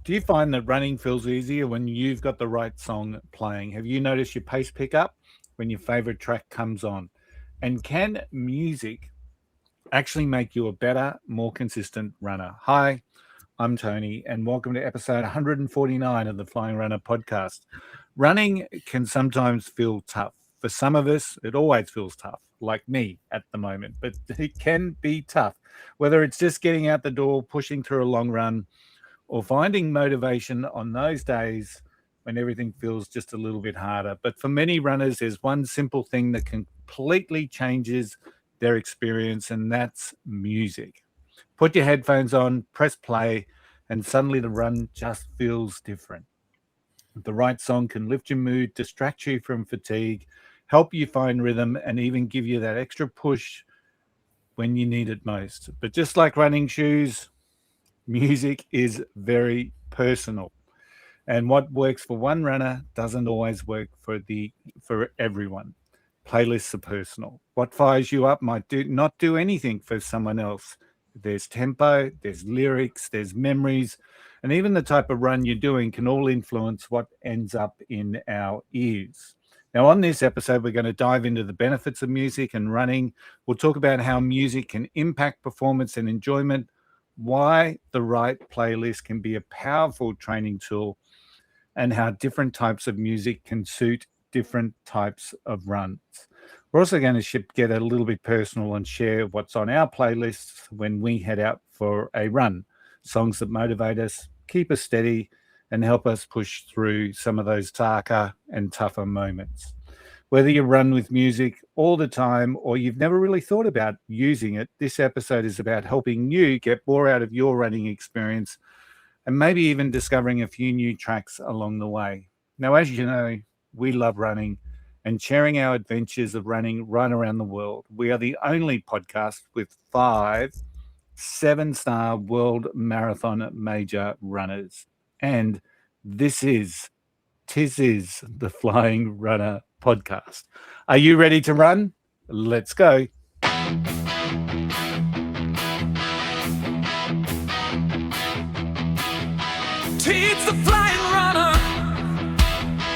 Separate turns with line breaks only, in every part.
Do you find that running feels easier when you've got the right song playing? Have you noticed your pace pick up when your favorite track comes on? And can music actually make you a better, more consistent runner? Hi, I'm Tony, and welcome to episode 149 of the Flying RuNR podcast. Running can sometimes feel tough. For some of us, it always feels tough, like me at the moment, but it can be tough. Whether it's just getting out the door, pushing through a long run, or finding motivation on those days when everything feels just a little bit harder. But for many runners, there's one simple thing that completely changes their experience, and that's music. Put your headphones on, press play, and suddenly the run just feels different. The right song can lift your mood, distract you from fatigue, help you find rhythm, and even give you that extra push when you need it most. But just like running shoes, music is very personal. And what works for one runner doesn't always work for everyone. Playlists are personal. What fires you up might not do anything for someone else. There's tempo, there's lyrics, there's memories, and even the type of run you're doing can all influence what ends up in our ears. Now, on this episode, we're going to dive into the benefits of music and running. We'll talk about how music can impact performance and enjoyment, why the right playlist can be a powerful training tool, and how different types of music can suit different types of runs. We're also going to get a little bit personal and share what's on our playlists when we head out for a run. Songs that motivate us, keep us steady, and help us push through some of those darker and tougher moments. Whether you run with music all the time or you've never really thought about using it, this episode is about helping you get more out of your running experience and maybe even discovering a few new tracks along the way. Now, as you know, we love running and sharing our adventures of running right around the world. We are the only podcast with 5 7-star world marathon major runners. And tis is the Flying RuNR podcast. Are you ready to run? Let's go.
It's the Flying RuNR.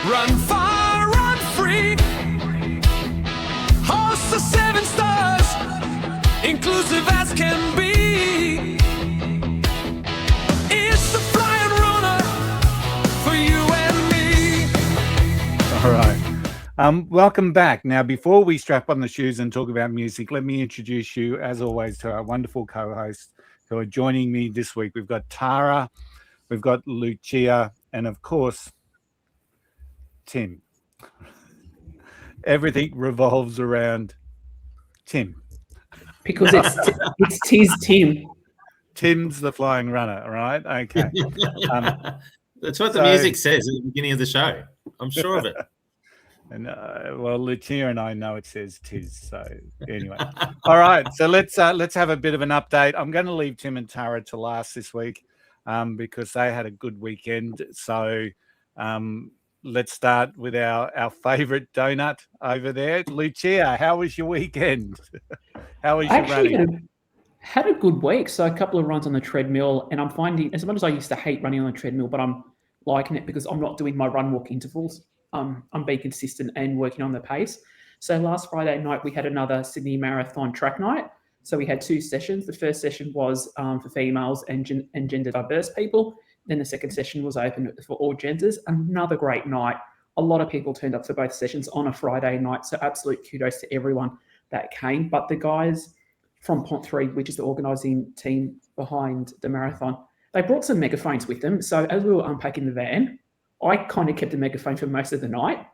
Run far, run free. Host the 7 stars, inclusive as can be. It's the Flying RuNR for you and me.
All right. Welcome back. Now, before we strap on the shoes and talk about music, let me introduce you, as always, to our wonderful co-hosts who are joining me this week. We've got Tara, we've got Lucia, and of course, Tim. Everything revolves around Tim.
Because it's tis Tim.
Tim's the Flying RuNR, all right? Okay.
That's what the music says at the beginning of the show. I'm sure of it.
And well, Lucia and I know it says tis. So anyway, all right. So let's have a bit of an update. I'm going to leave Tim and Tara to last this week because they had a good weekend. So let's start with our favorite donut over there, Lucia. How was your weekend? How was your running?
Had a good week. So a couple of runs on the treadmill, and I'm finding, as much as I used to hate running on the treadmill, but I'm liking it because I'm not doing my run walk intervals. I'm being consistent and working on the pace. So last Friday night, we had another Sydney Marathon track night. So we had 2 sessions. The first session was for females and gender diverse people. Then the second session was open for all genders. Another great night. A lot of people turned up for both sessions on a Friday night. So absolute kudos to everyone that came. But the guys from Pont 3, which is the organising team behind the marathon, they brought some megaphones with them. So as we were unpacking the van, I kind of kept a megaphone for most of the night.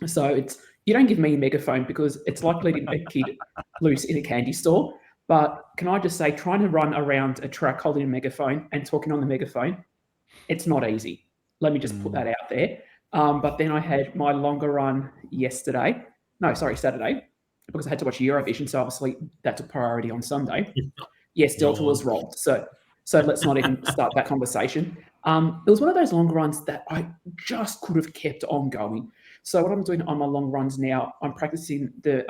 So you don't give me a megaphone because it's like letting a kid loose in a candy store. But can I just say, trying to run around a track holding a megaphone and talking on the megaphone, it's not easy. Let me just put that out there. But then I had my longer run Saturday, because I had to watch Eurovision. So obviously that's a priority on Sunday. Yes, Delta was rolled. So let's not even start that conversation. It was one of those long runs that I just could have kept on going. So what I'm doing on my long runs now, I'm practicing the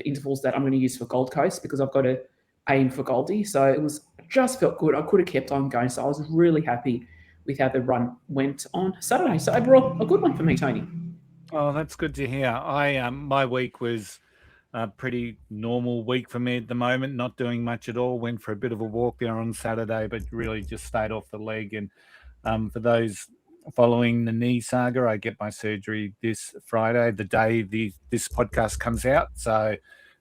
intervals that I'm going to use for Gold Coast because I've got to aim for Goldie. So it just felt good. I could have kept on going. So I was really happy with how the run went on Saturday. So overall, a good one for me, Tony.
Oh, that's good to hear. My week was a pretty normal week for me at the moment. Not doing much at all. Went for a bit of a walk there on Saturday, but really just stayed off the leg. And for those following the knee saga, I get my surgery this Friday, the day this podcast comes out. So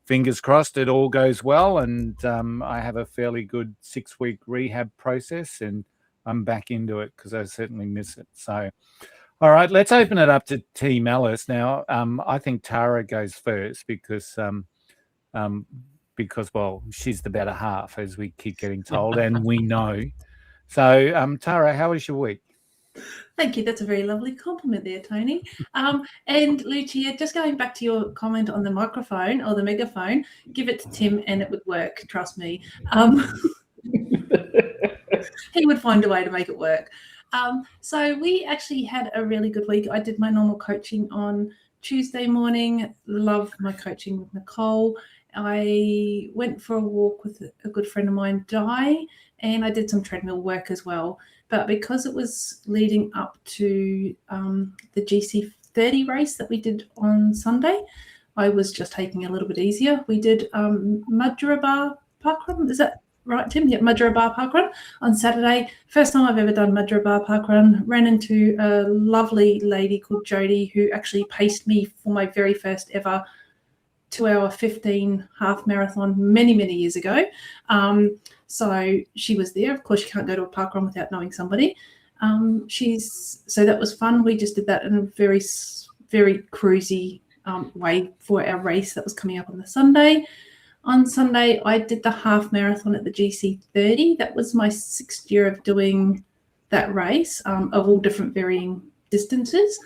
fingers crossed it all goes well, and I have a fairly good 6-week rehab process, and I'm back into it because I certainly miss it. So, all right, let's open it up to Team Alice now. I think Tara goes first because well, she's the better half, as we keep getting told, and we know. So, Tara, how was your week?
Thank you. That's a very lovely compliment there, Tony. And Lucia, just going back to your comment on the microphone or the megaphone, give it to Tim and it would work. Trust me. He would find a way to make it work. So we actually had a really good week. I did my normal coaching on Tuesday morning. Love my coaching with Nicole. I went for a walk with a good friend of mine, Di, and I did some treadmill work as well. But because it was leading up to the GC30 race that we did on Sunday, I was just taking a little bit easier. We did Mudgerabar Parkrun. Is that right, Tim? Yeah, Mudgerabar Parkrun on Saturday. First time I've ever done Mudgerabar Parkrun. Ran into a lovely lady called Jodie who actually paced me for my very first ever 2-hour 15 half marathon many years ago. So she was there. Of course, you can't go to a park run without knowing somebody. So that was fun. We just did that in a very cruisy way for our race that was coming up on the Sunday. On Sunday, I did the half marathon at the GC30. That was my 6th year of doing that race of all different varying distances.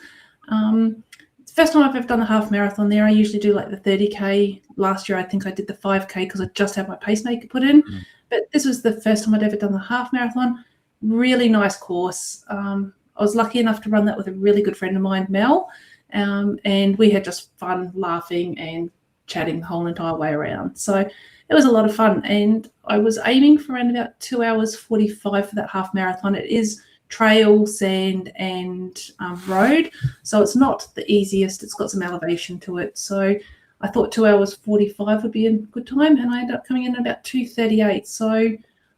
First time I've ever done a half marathon there. I usually do like the 30K. Last year, I think I did the 5K because I just had my pacemaker put in. But this was the first time I'd ever done the half marathon. Really nice course. I was lucky enough to run that with a really good friend of mine, Mel. And we had just fun laughing and chatting the whole entire way around. So it was a lot of fun. And I was aiming for around about 2 hours 45 for that half marathon. It is trail, sand, and road. So it's not the easiest. It's got some elevation to it. So I thought 2 hours 45 would be a good time, and I ended up coming in at about 2:38. So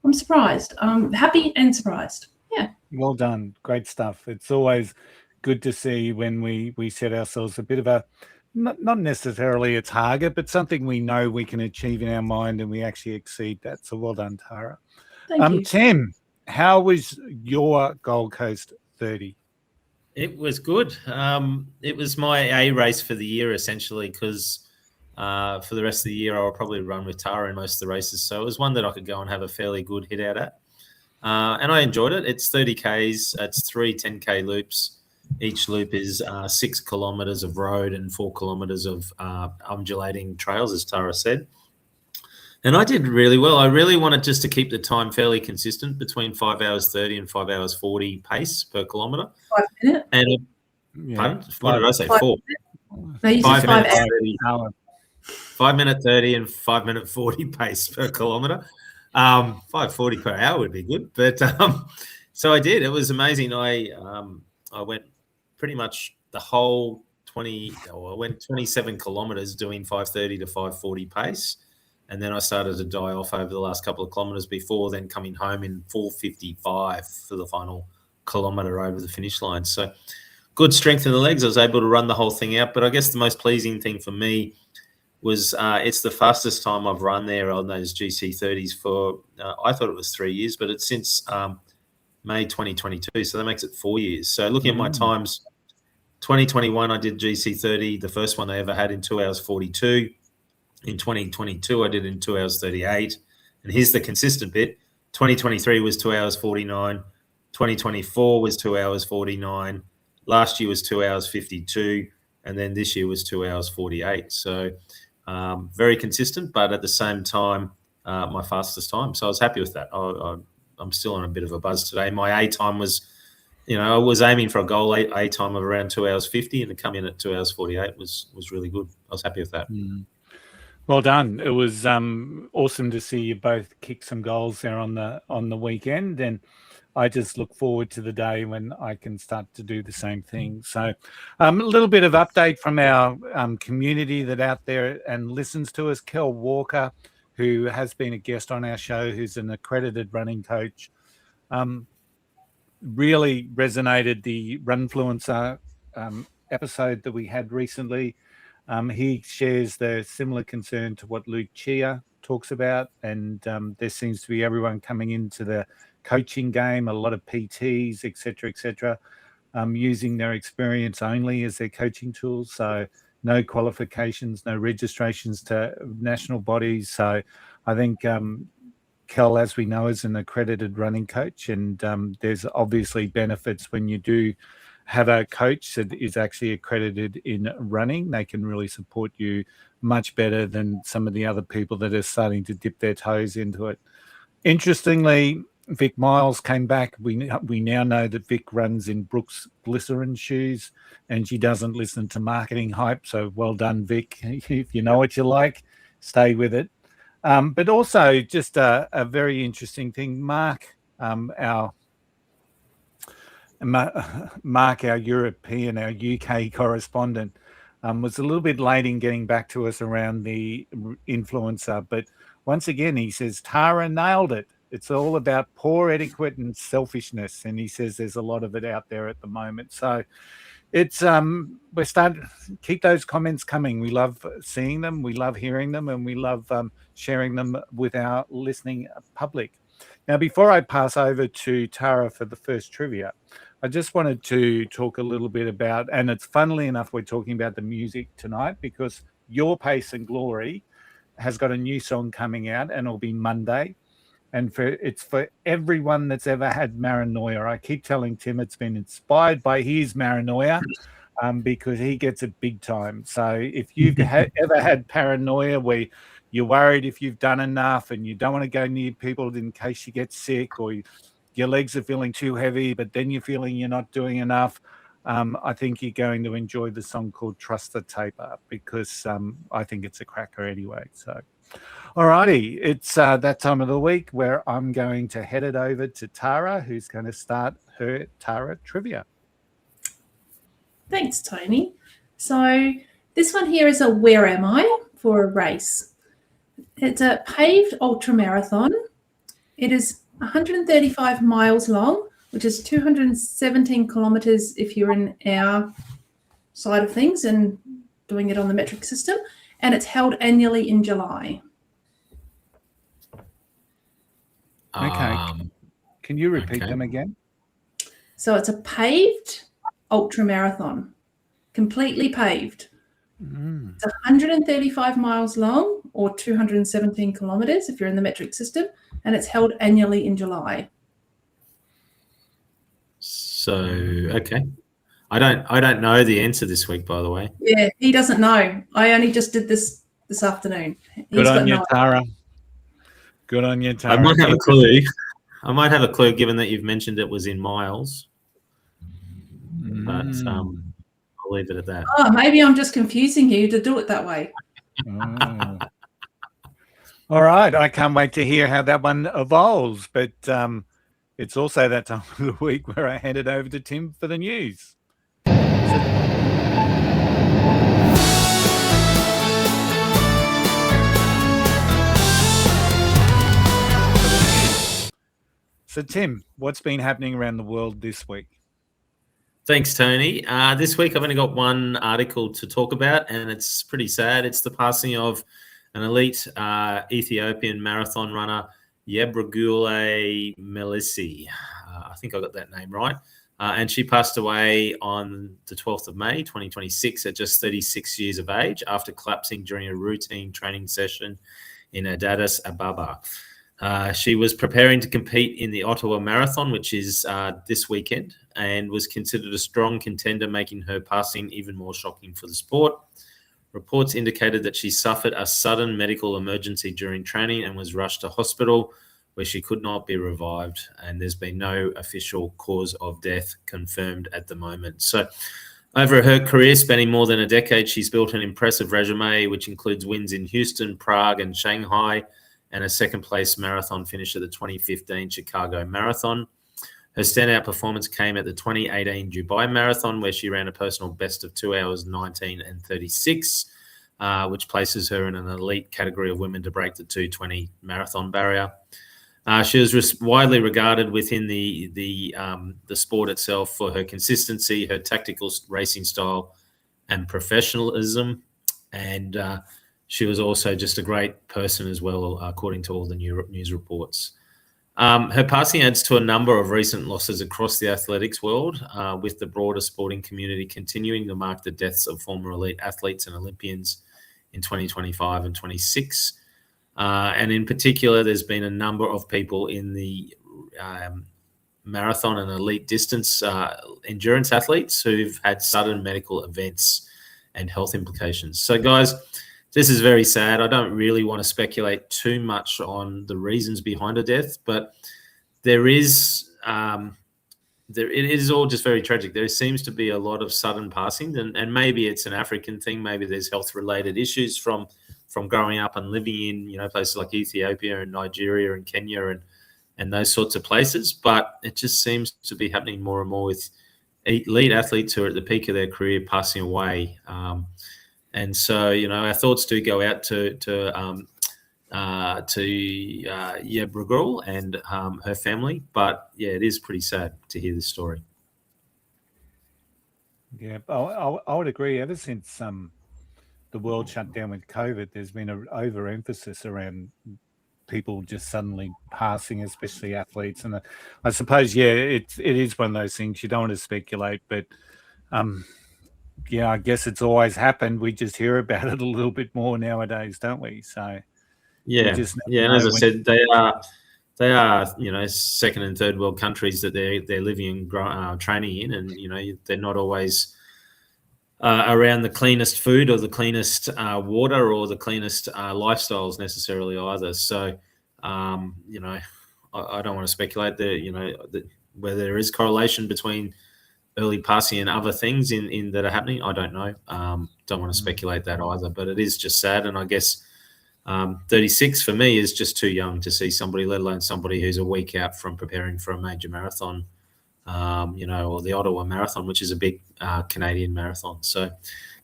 I'm surprised. Happy and surprised. Yeah.
Well done. Great stuff. It's always good to see when we set ourselves a bit of a, not necessarily a target, but something we know we can achieve in our mind and we actually exceed that. So well done, Tara.
Thank you.
Tim, how was your Gold Coast 30?
It was good. It was my A race for the year, essentially, because for the rest of the year, I'll probably run with Tara in most of the races. So it was one that I could go and have a fairly good hit out at. And I enjoyed it. It's 30 Ks. It's 3 10K loops. Each loop is 6 kilometres of road and 4 kilometres of undulating trails, as Tara said. And I did really well. I really wanted just to keep the time fairly consistent between 5 hours 30 and 5 hours 40 pace per kilometre.
5 minutes?
And what did I say? 4.
No, you said 5
minutes
hours.
5 minute 30 and 5 minute 40 pace per kilometre. 5:40 per hour would be good. But so I did. It was amazing. I went pretty much the whole I went 27 kilometres doing 5:30 to 5:40 pace. And then I started to die off over the last couple of kilometres before then coming home in 4:55 for the final kilometre over the finish line. So good strength in the legs. I was able to run the whole thing out. But I guess the most pleasing thing for me was it's the fastest time I've run there on those GC30s for, I thought it was 3 years, but it's since May 2022. So that makes it 4 years. So looking at my times, 2021, I did GC30, the first one they ever had in 2 hours 42. In 2022, I did in 2 hours 38. And here's the consistent bit. 2023 was 2 hours 49. 2024 was 2 hours 49. Last year was 2 hours 52. And then this year was 2 hours 48. So very consistent, but at the same time, my fastest time. So I was happy with that. I'm still on a bit of a buzz today. My A time was, I was aiming for a goal A time of around 2 hours 50, and to come in at 2 hours 48 was really good. I was happy with that.
Well done. It was awesome to see you both kick some goals there on the weekend. And I just look forward to the day when I can start to do the same thing. So a little bit of update from our community that out there and listens to us. Kel Walker, who has been a guest on our show, who's an accredited running coach, really resonated the Runfluencer episode that we had recently. He shares the similar concern to what Luke Chia talks about, and there seems to be everyone coming into the coaching game, a lot of PTs, etc., using their experience only as their coaching tools. So no qualifications, no registrations to national bodies. So I think Kel, as we know, is an accredited running coach, and there's obviously benefits when you do have a coach that is actually accredited in running. They can really support you much better than some of the other people that are starting to dip their toes into it. Interestingly, Vic Miles came back. We now know that Vic runs in Brooks Glycerin shoes, and she doesn't listen to marketing hype. So well done, Vic. If you know what you like, stay with it. But also just a very interesting thing, Mark, our European, our UK correspondent, was a little bit late in getting back to us around the influencer. But once again, he says, Tara nailed it. It's all about poor etiquette and selfishness. And he says there's a lot of it out there at the moment. So it's we're starting to keep those comments coming. We love seeing them, we love hearing them, and we love sharing them with our listening public. Now, before I pass over to Tara for the first trivia, I just wanted to talk a little bit about, and it's funnily enough, we're talking about the music tonight because Your Pace and Glory has got a new song coming out, and it'll be Monday. And it's for everyone that's ever had paranoia. I keep telling Tim it's been inspired by his paranoia because he gets it big time. So if you've ever had paranoia where you're worried if you've done enough and you don't want to go near people in case you get sick, or your legs are feeling too heavy, but then you're feeling you're not doing enough, I think you're going to enjoy the song called Trust the Taper because I think it's a cracker anyway. So. Alrighty, it's that time of the week where I'm going to head it over to Tara, who's going to start her Tara trivia.
Thanks, Tony. So this one here is a Where Am I for a race. It's a paved ultra marathon. It is 135 miles long, which is 217 kilometers if you're in our side of things and doing it on the metric system. And it's held annually in July.
Okay. Can you repeat them again?
So it's a paved ultra marathon, completely paved. It's 135 miles long, or 217 kilometers if you're in the metric system, and it's held annually in July.
So, okay. I don't know the answer this week, by the way.
Yeah, he doesn't know. I only just did this afternoon.
Good on you, Tara. Good on you, Tara.
I might have a clue. I might have a clue, given that you've mentioned it was in miles. But I'll leave it at that.
Oh, maybe I'm just confusing you to do it that way.
All right. I can't wait to hear how that one evolves. But it's also that time of the week where I hand it over to Tim for the news. So, Tim, what's been happening around the world this week?
Thanks, Tony. This week I've only got one article to talk about, and it's pretty sad. It's the passing of an elite Ethiopian marathon runner, Yebragule Melissi. I think I got that name right. And she passed away on the 12th of May, 2026, at just 36 years of age after collapsing during a routine training session in Addis Ababa. She was preparing to compete in the Ottawa Marathon, which is this weekend, and was considered a strong contender, making her passing even more shocking for the sport. Reports indicated that she suffered a sudden medical emergency during training and was rushed to hospital, where she could not be revived, and there's been no official cause of death confirmed at the moment. So over her career, spanning more than a decade, she's built an impressive resume, which includes wins in Houston, Prague, and Shanghai, and a second-place marathon finish at the 2015 Chicago Marathon. Her standout performance came at the 2018 Dubai Marathon, where she ran a personal best of 2 hours 19 and 36, which places her in an elite category of women to break the 2:20 marathon barrier. She was widely regarded within the sport itself for her consistency, her tactical racing style, and professionalism. And she was also just a great person as well, according to all the news reports. Her passing adds to a number of recent losses across the athletics world, with the broader sporting community continuing to mark the deaths of former elite athletes and Olympians in 2025 and 26. And in particular, there's been a number of people in the marathon and elite distance endurance athletes who've had sudden medical events and health implications. So, guys, this is very sad. I don't really want to speculate too much on the reasons behind her death, but there is it is all just very tragic. There seems to be a lot of sudden passing, and maybe it's an African thing. Maybe there's health-related issues from growing up and living in places like Ethiopia and Nigeria and Kenya and those sorts of places. But it just seems to be happening more and more with elite athletes who are at the peak of their career passing away. And so, our thoughts do go out to Brugul and her family. But yeah, it is pretty sad to hear this story.
Yeah, I would agree. Ever since the world shut down with COVID, there's been an overemphasis around people just suddenly passing, especially athletes. And I suppose, it is one of those things you don't want to speculate, but I guess it's always happened. We just hear about it a little bit more nowadays, don't we? So
and as I said, they are second and third world countries that they're living and training in, and they're not always around the cleanest food or the cleanest water or the cleanest lifestyles necessarily either. So I don't want to speculate whether there is correlation between early passing and other things in that are happening. I don't know. Don't want to speculate that either, but it is just sad. And I guess 36 for me is just too young to see somebody, let alone somebody who's a week out from preparing for a major marathon, or the Ottawa Marathon, which is a big Canadian marathon. So,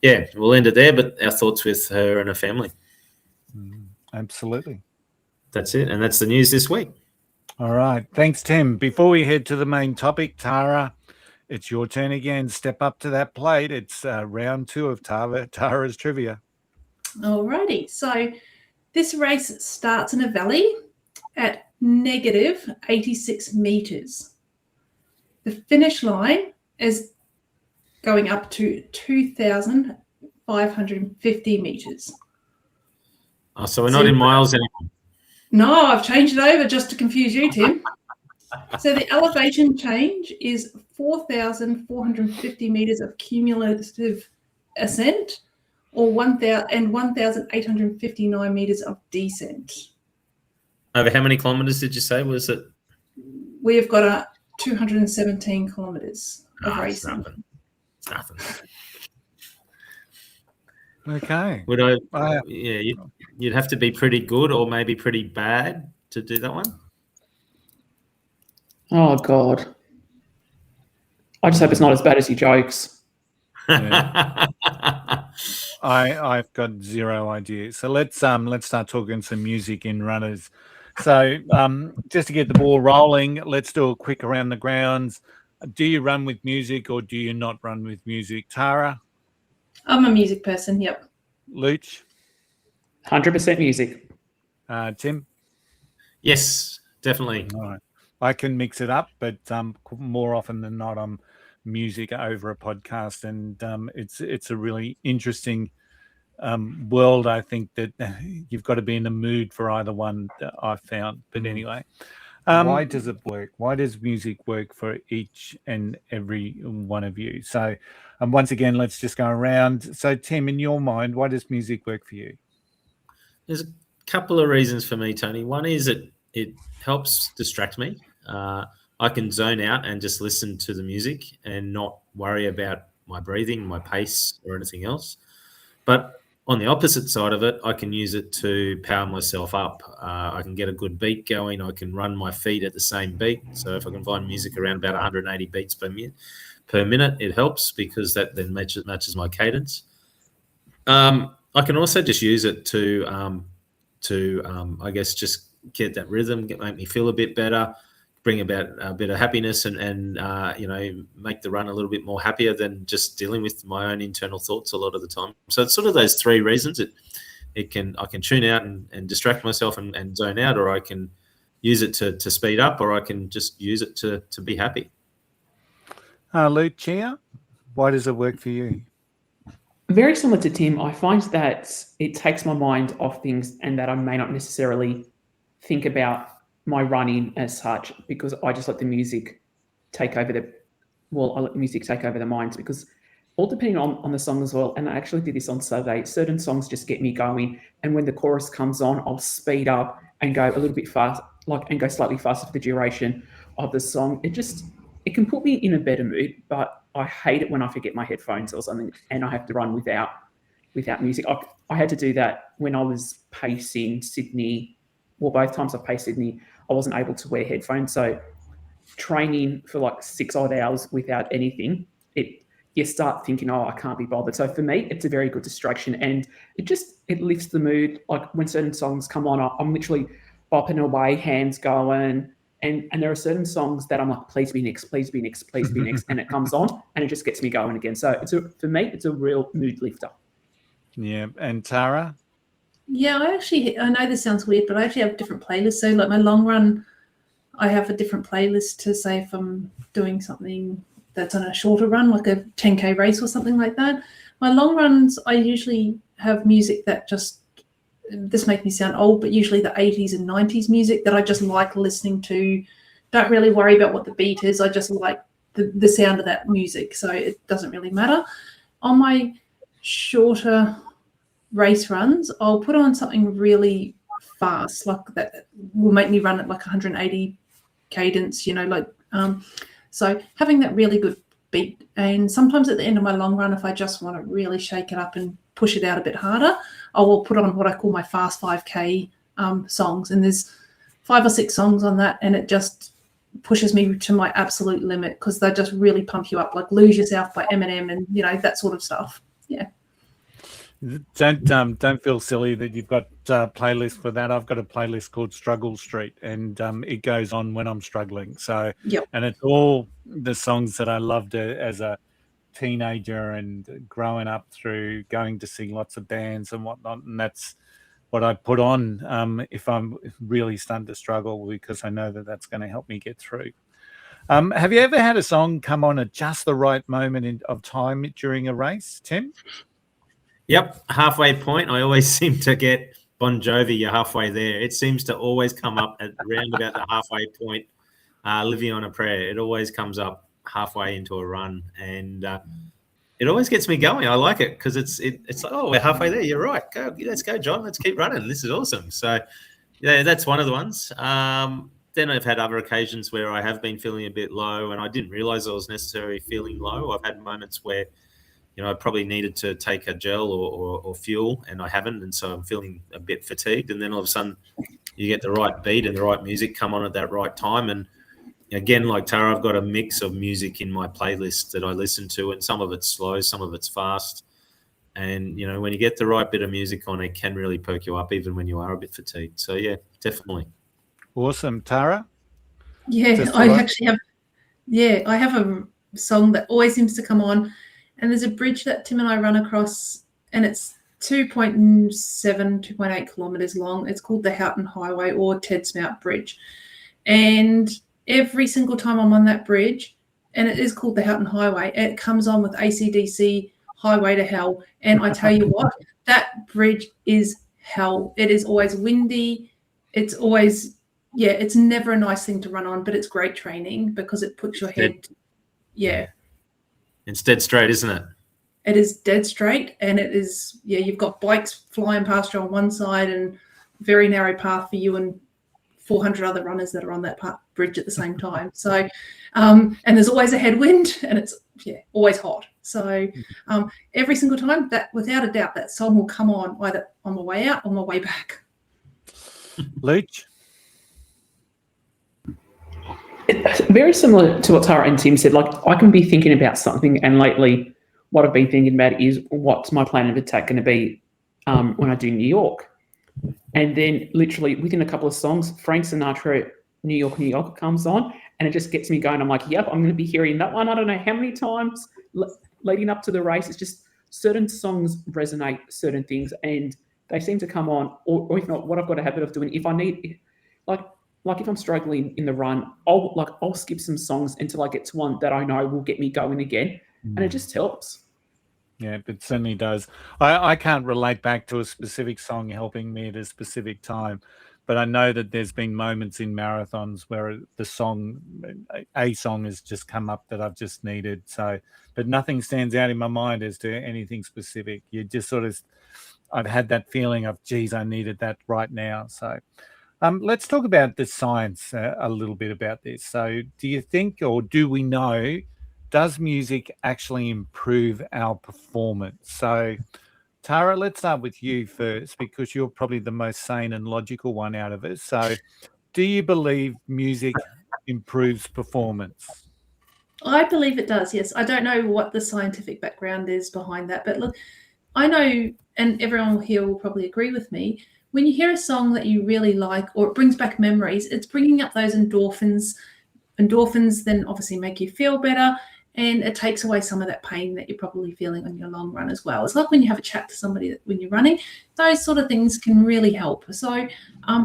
we'll end it there, but our thoughts with her and her family.
Absolutely.
That's it. And that's the news this week.
All right. Thanks, Tim. Before we head to the main topic, Tara, it's your turn again. Step up to that plate. It's round 2 of Tara's trivia.
Alrighty. So this race starts in a valley at negative 86 meters. The finish line is going up to 2,550 meters.
Oh, so we're not in miles anymore.
No, I've changed it over just to confuse you, Tim. So the elevation change is 4,450 meters of cumulative ascent, or 1,859 meters of descent.
Over how many kilometers did you say was it?
We have got 217 kilometers of racing.
It's nothing.
Okay.
Would you'd have to be pretty good or maybe pretty bad to do that one?
Oh, God. I just hope it's not as bad as your jokes.
Yeah. I've got zero idea. So let's start talking some music in runners. So just to get the ball rolling, let's do a quick around the grounds. Do you run with music or do you not run with music? Tara?
I'm a music person, yep.
Luch?
100% music.
Tim?
Yes, definitely.
All right. I can mix it up, but more often than not, I'm music over a podcast, and it's a really interesting world. I think that you've got to be in the mood for either one, I've found. But anyway, why does it work? Why does music work for each and every one of you? So once again, let's just go around. So Tim, in your mind, why does music work for you?
There's a couple of reasons for me, Tony. One is it helps distract me. I can zone out and just listen to the music and not worry about my breathing, my pace, or anything else. But On the opposite side of it, I can use it to power myself up. I can get a good beat going. I can run my feet at the same beat. So if I can find music around about 180 beats per minute, it helps because that then matches my cadence. I can also just use it to I guess just get that rhythm, make me feel a bit better, bring about a bit of happiness, and make the run a little bit more happier than just dealing with my own internal thoughts a lot of the time. So it's sort of those three reasons. I can tune out and distract myself and zone out, or I can use it to speed up, or I can just use it to be happy.
Lucia, why does it work for you?
Very similar to Tim, I find that it takes my mind off things and that I may not necessarily think about my running as such, because I just let the music take over I let the music take over the minds, because all depending on the song as well. And I actually did this on Saturday. Certain songs just get me going. And when the chorus comes on, I'll speed up and go a little bit fast, and go slightly faster for the duration of the song. It can put me in a better mood, but I hate it when I forget my headphones or something and I have to run without music. I had to do that when I was pacing Sydney. Well, both times I paced Sydney, I wasn't able to wear headphones. So training for like 6 odd hours without anything, you start thinking, oh, I can't be bothered. So for me, it's a very good distraction, and it lifts the mood. Like when certain songs come on, I'm literally bopping away, hands going. And there are certain songs that I'm like, please be next, please be next, please be next. And it comes on and it just gets me going again. So for me, it's a real mood lifter.
Yeah. And Tara?
Yeah, I know this sounds weird, but I actually have different playlists. So like my long run, I have a different playlist to say if I'm doing something that's on a shorter run, like a 10K race or something like that. My long runs, I usually have music that this makes me sound old, but usually the 80s and 90s music that I just like listening to. Don't really worry about what the beat is. I just like the sound of that music. So it doesn't really matter. On my shorter race runs, I'll put on something really fast, like that will make me run at like 180 cadence, so having that really good beat. And sometimes at the end of my long run, if I just want to really shake it up and push it out a bit harder, I will put on what I call my fast 5K songs. And there's 5 or 6 songs on that, and it just pushes me to my absolute limit because they just really pump you up, like Lose Yourself by Eminem and, that sort of stuff. Yeah.
Don't feel silly that you've got a playlist for that. I've got a playlist called Struggle Street, and it goes on when I'm struggling. So,
yep.
And it's all the songs that I loved as a teenager and growing up through going to see lots of bands and whatnot. And that's what I put on if I'm really starting to struggle, because I know that that's going to help me get through. Have you ever had a song come on at just the right moment of time during a race, Tim?
Yep, halfway point. I always seem to get Bon Jovi, You're Halfway There. It seems to always come up at around about the halfway point. Living on a Prayer. It always comes up halfway into a run, and it always gets me going. I like it because it's like, oh, we're halfway there. You're right. Go, let's go, John. Let's keep running. This is awesome. So, yeah, that's one of the ones. Then I've had other occasions where I have been feeling a bit low, and I didn't realize I was necessarily feeling low. I've had moments where I probably needed to take a gel or fuel, and I haven't, and so I'm feeling a bit fatigued. And then all of a sudden, you get the right beat and the right music come on at that right time. And again, like Tara, I've got a mix of music in my playlist that I listen to, and some of it's slow, some of it's fast. And when you get the right bit of music on, it can really perk you up, even when you are a bit fatigued. So yeah, definitely.
Awesome, Tara.
Yeah, I have a song that always seems to come on. And there's a bridge that Tim and I run across, and it's 2.8 kilometers long. It's called the Houghton Highway or Ted Smout Bridge. And every single time I'm on that bridge, and it is called the Houghton Highway, it comes on with AC/DC, Highway to Hell. And I tell you what, that bridge is hell. It is always windy. It's always, it's never a nice thing to run on, but it's great training because it puts your head,
It's dead straight, isn't it?
It is dead straight, and it is, you've got bikes flying past you on one side and very narrow path for you and 400 other runners that are on that bridge at the same time. So, and there's always a headwind, and it's, yeah, always hot. So every single time, that without a doubt, that song will come on either on my way out or my way back.
Luch?
It's very similar to what Tara and Tim said. Like, I can be thinking about something, and lately, what I've been thinking about is what's my plan of attack going to be when I do New York. And then, literally within a couple of songs, Frank Sinatra, New York comes on, and it just gets me going. I'm like, yep, I'm going to be hearing that one. I don't know how many times leading up to the race. It's just certain songs resonate certain things, and they seem to come on. Or if not, what I've got a habit of doing, if I need, like if I'm struggling in the run, I'll skip some songs until I get to one that I know will get me going again, and it just helps.
Yeah, it certainly does. I can't relate back to a specific song helping me at a specific time, but I know that there's been moments in marathons where a song has just come up that I've just needed. So, but nothing stands out in my mind as to anything specific. You just sort of, I've had that feeling of, geez, I needed that right now. So, let's talk about the science a little bit about this. So do you think, or do we know, does music actually improve our performance? So Tara, let's start with you first, because you're probably the most sane and logical one out of us. So do you believe music improves performance?
I believe it does, yes. I don't know what the scientific background is behind that, but look, I know, and everyone here will probably agree with me, when you hear a song that you really like, or it brings back memories, it's bringing up those endorphins. Endorphins then obviously make you feel better, and it takes away some of that pain that you're probably feeling on your long run as well. It's like when you have a chat to somebody when you're running, those sort of things can really help. So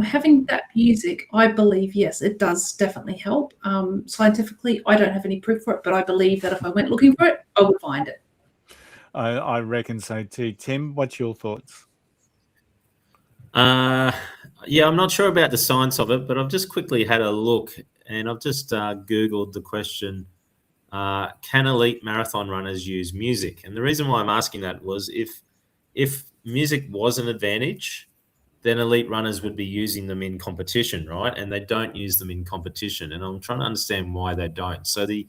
having that music, I believe, yes, it does definitely help. Scientifically, I don't have any proof for it, but I believe that if I went looking for it, I would find it.
I reckon so too. Tim, what's your thoughts?
Yeah, I'm not sure about the science of it, but I've just quickly had a look, and I've just Googled the question, can elite marathon runners use music? And the reason why I'm asking that was if music was an advantage, then elite runners would be using them in competition, right? And they don't use them in competition. And I'm trying to understand why they don't. So the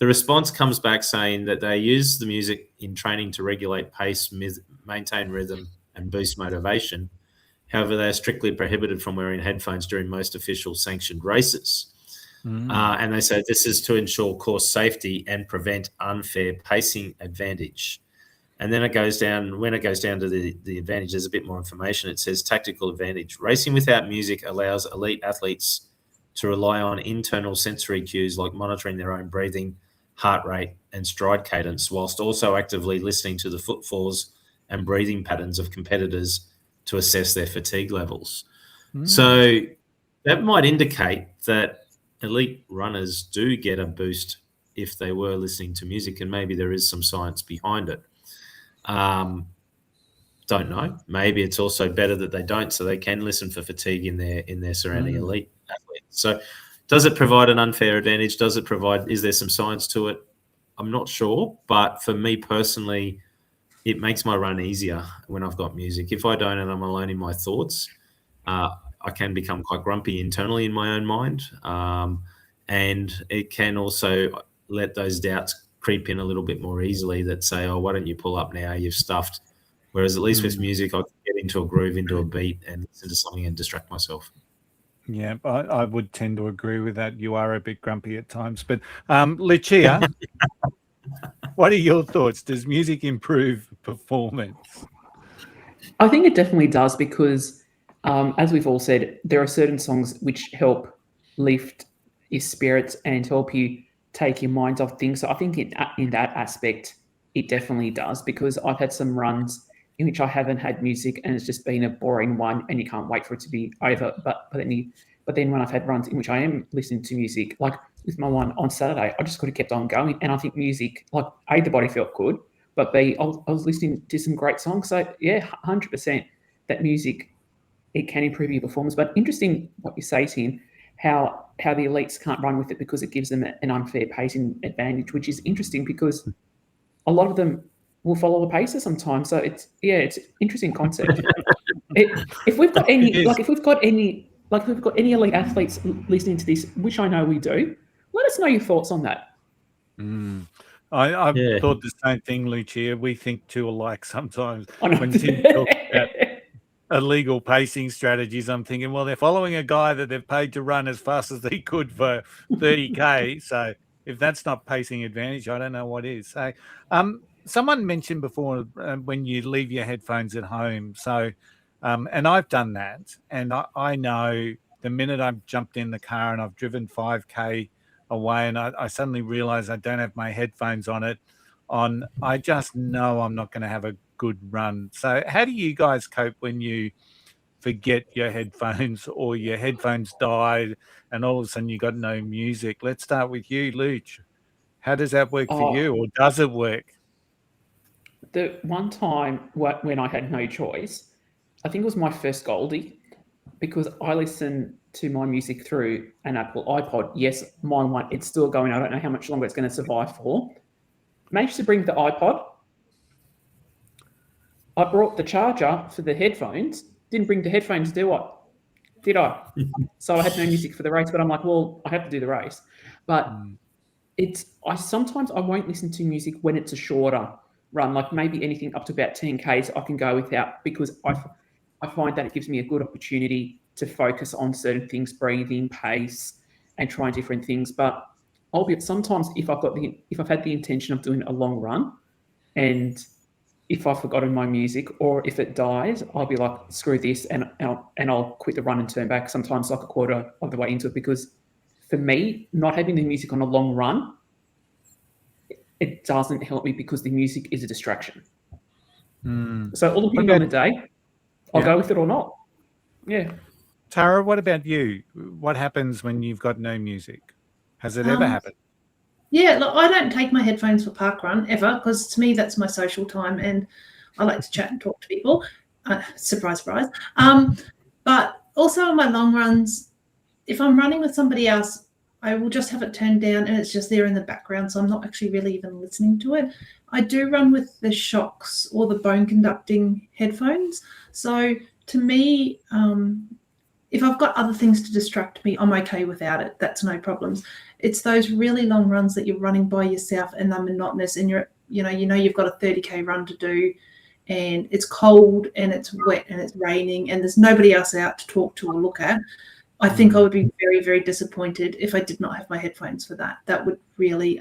response comes back saying that they use the music in training to regulate pace, maintain rhythm, and boost motivation. However, they are strictly prohibited from wearing headphones during most official sanctioned races. And they say this is to ensure course safety and prevent unfair pacing advantage. And then it goes down, when it goes down to the advantage, there's a bit more information. It says tactical advantage. Racing without music allows elite athletes to rely on internal sensory cues like monitoring their own breathing, heart rate, and stride cadence, whilst also actively listening to the footfalls and breathing patterns of competitors to assess their fatigue levels. So that might indicate that elite runners do get a boost if they were listening to music, and maybe there is some science behind it. Don't know. Maybe it's also better that they don't, so they can listen for fatigue in their surrounding elite athletes. So does it provide an unfair advantage? Is there some science to it? I'm not sure, but for me personally, it makes my run easier when I've got music. If I don't and I'm alone in my thoughts, I can become quite grumpy internally in my own mind. And it can also let those doubts creep in a little bit more easily that say, oh, why don't you pull up now? You've stuffed. Whereas at least with music, I can get into a groove, into a beat, and listen to something and distract myself.
Yeah, I would tend to agree with that. You are a bit grumpy at times. But Lucia, what are your thoughts? Does music improve performance?
I think it definitely does because, as we've all said, there are certain songs which help lift your spirits and help you take your mind off things. So I think in that aspect, it definitely does, because I've had some runs in which I haven't had music and it's just been a boring one and you can't wait for it to be over. But then when I've had runs in which I am listening to music, like with my one on Saturday, I just could have kept on going. And I think music, like A, the body felt good, but B, I was listening to some great songs. So yeah, 100% that music, it can improve your performance. But interesting what you say, Tim, how the elites can't run with it because it gives them an unfair pacing advantage, which is interesting because a lot of them will follow a pacer sometimes. So it's an interesting concept. If we've got any elite athletes listening to this, which I know we do, let us know your thoughts on that.
I
Yeah.
thought the same thing, Lucia. We think too alike sometimes.
I know.
When Tim talks about illegal pacing strategies, I'm thinking, well, they're following a guy that they've paid to run as fast as he could for 30K. So if that's not pacing advantage, I don't know what is. So someone mentioned before when you leave your headphones at home. So and I've done that, and I know the minute I've jumped in the car and I've driven 5K away and I suddenly realize I don't have my headphones on, I just know I'm not going to have a good run. So how do you guys cope when you forget your headphones or your headphones died and all of a sudden you got no music? Let's start with you, Luch. How does that work for you, or does it work?
The one time when I had no choice, I think it was my first Goldie, because I listen to my music through an Apple iPod. Yes, mine one, it's still going. I don't know how much longer it's going to survive for. Managed to bring the iPod. I brought the charger for the headphones. Didn't bring the headphones, do I? Did I? So I had no music for the race, but I'm like, well, I have to do the race. But sometimes I won't listen to music when it's a shorter run, like maybe anything up to about 10Ks I can go without, because I find that it gives me a good opportunity to focus on certain things, breathing, pace, and trying different things. But sometimes if I've had the intention of doing a long run, and if I've forgotten my music or if it dies, I'll be like, screw this, and I'll quit the run and turn back sometimes like a quarter of the way into it, because for me, not having the music on a long run, it doesn't help me, because the music is a distraction. So all depending on the day, I'll go with it or not. Yeah.
Tara, what about you? What happens when you've got no music? Has it ever happened?
Yeah, look, I don't take my headphones for park run ever, because to me that's my social time and I like to chat and talk to people. Surprise, surprise. But also on my long runs, if I'm running with somebody else, I will just have it turned down and it's just there in the background, so I'm not actually really even listening to it. I do run with the Shocks or the bone conducting headphones. So to me, if I've got other things to distract me, I'm okay without it. That's no problems. It's those really long runs that you're running by yourself and they're monotonous, and you've got a 30K run to do, and it's cold and it's wet and it's raining and there's nobody else out to talk to or look at. I think I would be very, very disappointed if I did not have my headphones for that. That would really,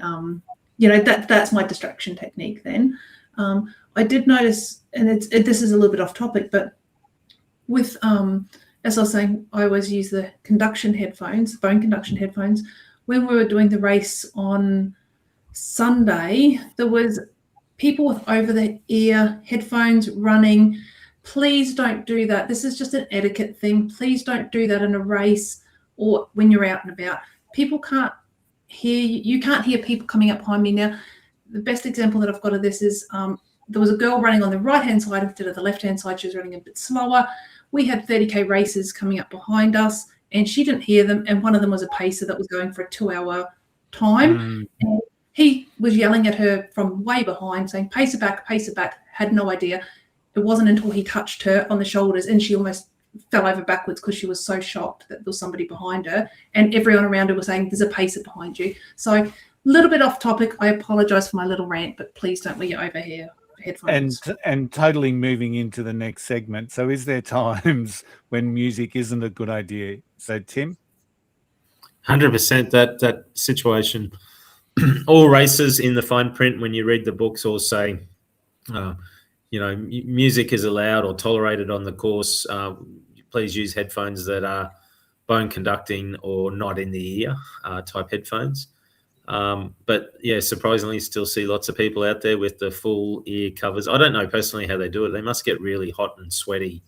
that's my distraction technique then. I did notice, and this is a little bit off topic, but with, as I was saying, I always use the conduction headphones, bone conduction headphones. When we were doing the race on Sunday, there was people with over-the-ear headphones running. Please don't do that. This is just an etiquette thing. Please don't do that in a race or when you're out and about. People can't hear you. You can't hear people coming up behind me. Now, the best example that I've got of this is there was a girl running on the right-hand side instead of the left-hand side. She was running a bit slower. We had 30K races coming up behind us, and she didn't hear them, and one of them was a pacer that was going for a 2-hour time. And he was yelling at her from way behind, saying, pacer back, had no idea. It wasn't until he touched her on the shoulders and she almost fell over backwards because she was so shocked that there was somebody behind her, and everyone around her was saying, there's a pacer behind you. So a little bit off topic. I apologize for my little rant, but please don't wear your over-ear headphones.
And totally moving into the next segment. So is there times when music isn't a good idea? So Tim?
100% that situation. All races in the fine print, when you read the books, all say, music is allowed or tolerated on the course. Please use headphones that are bone conducting or not in the ear type headphones. But yeah, surprisingly, still see lots of people out there with the full ear covers. I don't know personally how they do it. They must get really hot and sweaty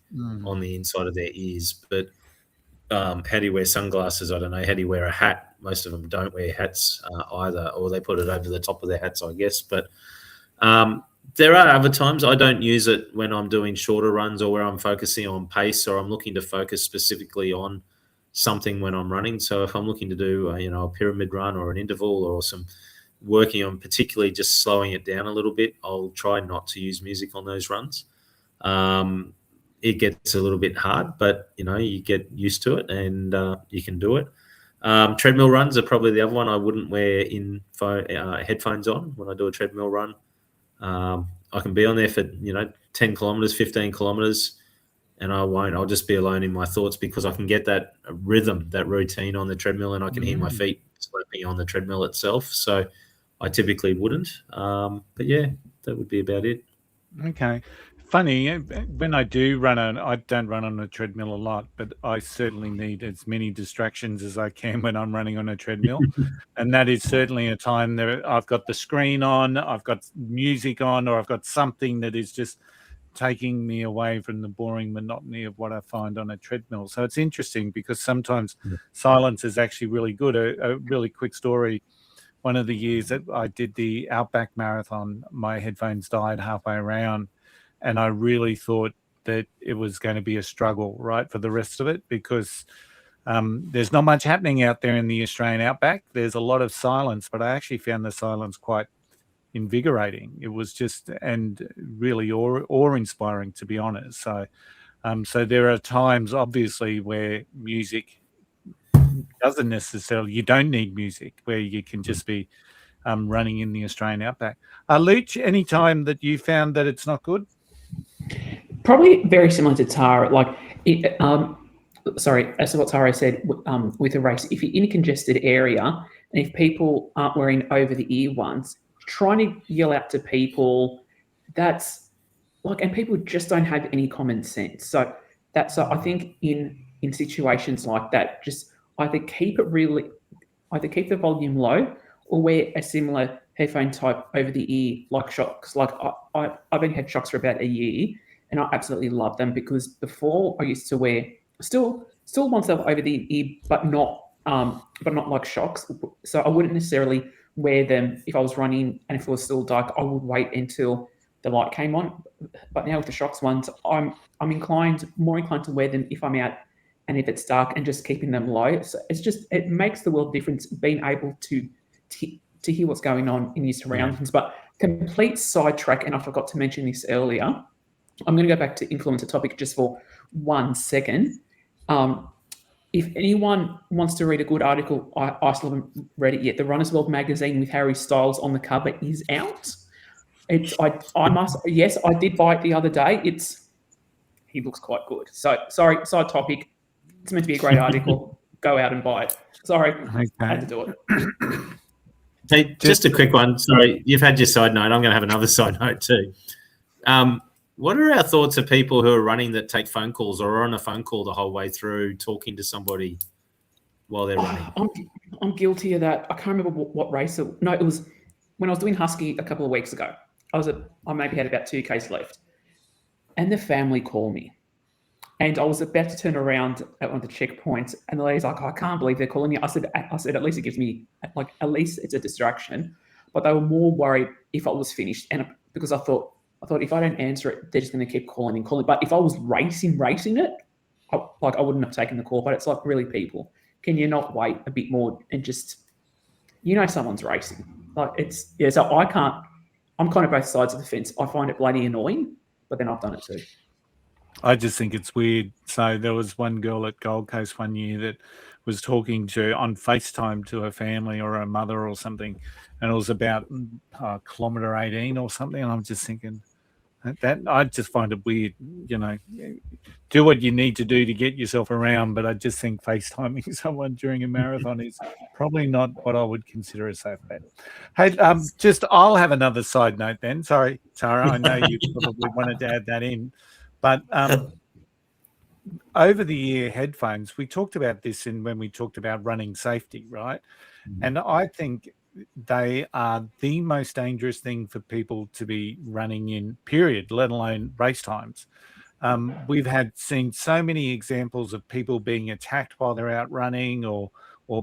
on the inside of their ears. But how do you wear sunglasses? I don't know. How do you wear a hat? Most of them don't wear hats either, or they put it over the top of their hats, I guess. But there are other times I don't use it when I'm doing shorter runs or where I'm focusing on pace or I'm looking to focus specifically on something when I'm running. So if I'm looking to do a pyramid run or an interval or some working on particularly just slowing it down a little bit, I'll try not to use music on those runs. It gets a little bit hard, but you get used to it and you can do it. Treadmill runs are probably the other one. I wouldn't wear headphones on when I do a treadmill run. I can be on there for 10 kilometers, 15 kilometers, and I won't. I'll just be alone in my thoughts because I can get that rhythm, that routine on the treadmill, and I can hear my feet slapping on the treadmill itself. So I typically wouldn't. But yeah, that would be about it.
Okay. Funny, when I do I don't run on a treadmill a lot, but I certainly need as many distractions as I can when I'm running on a treadmill. And that is certainly a time that I've got the screen on, I've got music on, or I've got something that is just taking me away from the boring monotony of what I find on a treadmill. So it's interesting because sometimes silence is actually really good. A really quick story. One of the years that I did the Outback Marathon, my headphones died halfway around, and I really thought that it was going to be a struggle, right, for the rest of it, because there's not much happening out there in the Australian Outback. There's a lot of silence, but I actually found the silence quite invigorating. It was just, and really awe-inspiring, to be honest. So, so there are times, obviously, where music doesn't necessarily, you don't need music, where you can just be running in the Australian Outback. Luch, any time that you found that it's not good?
Probably very similar to Tara. As to what Tara said, with a race, if you're in a congested area and if people aren't wearing over-the-ear ones, trying to yell out to people, that's like, and people just don't have any common sense. So I think in situations like that, just either keep the volume low or wear a similar headphone type over the ear, like Shocks. Like I've only had Shocks for about a year, and I absolutely love them because before I used to wear still ones that were over the ear, but not like Shocks. So I wouldn't necessarily wear them if I was running, and if it was still dark, I would wait until the light came on. But now with the Shocks ones, I'm more inclined to wear them if I'm out and if it's dark, and just keeping them low. So it makes the world difference being able to hear what's going on in your surroundings. But complete sidetrack, and I forgot to mention this earlier. I'm going to go back to influencer topic just for 1 second. If anyone wants to read a good article, I still haven't read it yet. The Runner's World magazine with Harry Styles on the cover is out. Yes, I did buy it the other day. He looks quite good. So sorry, side topic. It's meant to be a great article. Go out and buy it. Sorry, I had to do it.
Hey, just a quick one. Sorry, you've had your side note. I'm going to have another side note too. What are our thoughts of people who are running that take phone calls or are on a phone call the whole way through talking to somebody while they're running?
I'm guilty of that. I can't remember what race. It was when I was doing Husky a couple of weeks ago. I maybe had about 2Ks left, and the family called me. And I was about to turn around at one of the checkpoints, and the lady's like, "I can't believe they're calling you." I said, "At least it gives me, at least it's a distraction." But they were more worried if I was finished, and because I thought if I don't answer it, they're just going to keep calling and calling. But if I was racing it, I wouldn't have taken the call. But it's like, really, people, can you not wait a bit more and just, someone's racing? So I can't. I'm kind of both sides of the fence. I find it bloody annoying, but then I've done it too.
I just think it's weird. So there was one girl at Gold Coast one year that was talking on FaceTime to her family or her mother or something, and it was about kilometre 18 or something. And I'm just thinking that I just find it weird. Do what you need to do to get yourself around, but I just think FaceTiming someone during a marathon is probably not what I would consider a safe bet. Hey, I'll have another side note then. Sorry, Tara, I know you probably wanted to add that in. But over-the-ear headphones, we talked about this when we talked about running safety, right? Mm-hmm. And I think they are the most dangerous thing for people to be running in, period, let alone race times. We've seen so many examples of people being attacked while they're out running or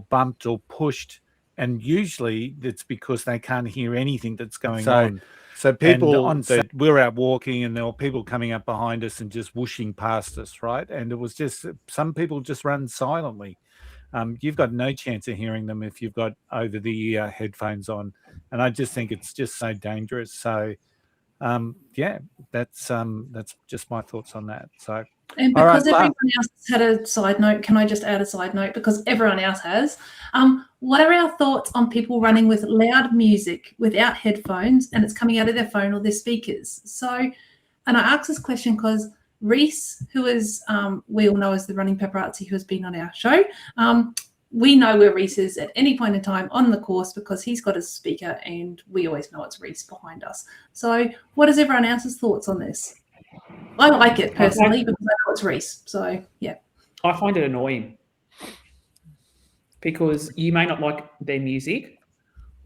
bumped or pushed, and usually it's because they can't hear anything that's going on. So people we're out walking and there were people coming up behind us and just whooshing past us, right? And it was just, some people just run silently. You've got no chance of hearing them if you've got over-the-ear headphones on. And I just think it's just so dangerous. So, that's just my thoughts on that. So
And
All right,
because everyone else has had a side note, can I just add a side note? Because everyone else has. What are our thoughts on people running with loud music without headphones and it's coming out of their phone or their speakers? So, and I ask this question because Reese, who is, we all know as the running paparazzi who has been on our show, we know where Reese is at any point in time on the course because he's got a speaker and we always know it's Reese behind us. So what is everyone else's thoughts on this? I like it personally because I know it's Reese. So yeah.
I find it annoying because you may not like their music